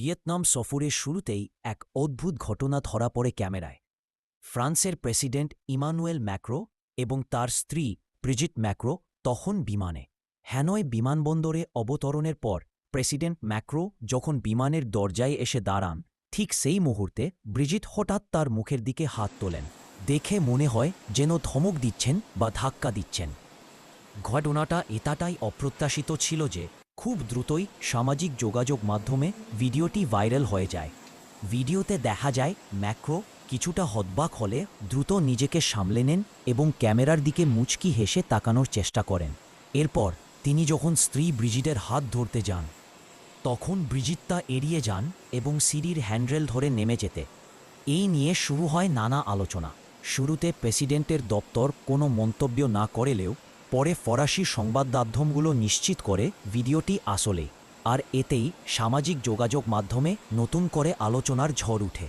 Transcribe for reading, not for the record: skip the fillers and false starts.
Vietnam সফরের শুরুতেই এক অদ্ভুত ঘটনা ধরা পড়ে ক্যামেরায়। ফ্রান্সের প্রেসিডেন্ট ইমানুয়েল ম্যাক্রো এবং তার স্ত্রী ব্রিজিট ম্যাক্রো তখন বিমানে। হ্যানয় বিমানবন্দরে অবতরণের পর প্রেসিডেন্ট ম্যাক্রো যখন বিমানের দরজায় এসে দাঁড়ান, ঠিক সেই মুহূর্তে ব্রিজিট হঠাৎ তার মুখের দিকে হাত তোলেন। দেখে মনে হয় যেন ধমক দিচ্ছেন বা ধাক্কা দিচ্ছেন। ঘটনাটা এতটাই অপ্রত্যাশিত ছিল যে খুব দ্রুতই সামাজিক যোগাযোগ মাধ্যমে ভিডিওটি ভাইরাল হয়ে যায়। ভিডিওতে দেখা যায় ম্যাক্রো কিছুটা হতবাক হলে দ্রুত নিজেকে সামলে নেন এবং ক্যামেরার দিকে মুচকি হেসে তাকানোর চেষ্টা করেন। এরপর তিনি যখন স্ত্রী ব্রিজিটের হাত ধরতে যান, তখন ব্রিজিট তা এড়িয়ে যান এবং সিঁড়ির হ্যান্ডরেল ধরে নেমে যেতে। এই নিয়ে শুরু হয় নানা আলোচনা। শুরুতে প্রেসিডেন্টের দপ্তর কোনো মন্তব্য না করলেও পরে ফরাসি সংবাদমাধ্যমগুলো নিশ্চিত করে ভিডিওটি আসলে, আর এতেই সামাজিক যোগাযোগ মাধ্যমে নতুন করে আলোচনার ঝড় উঠে।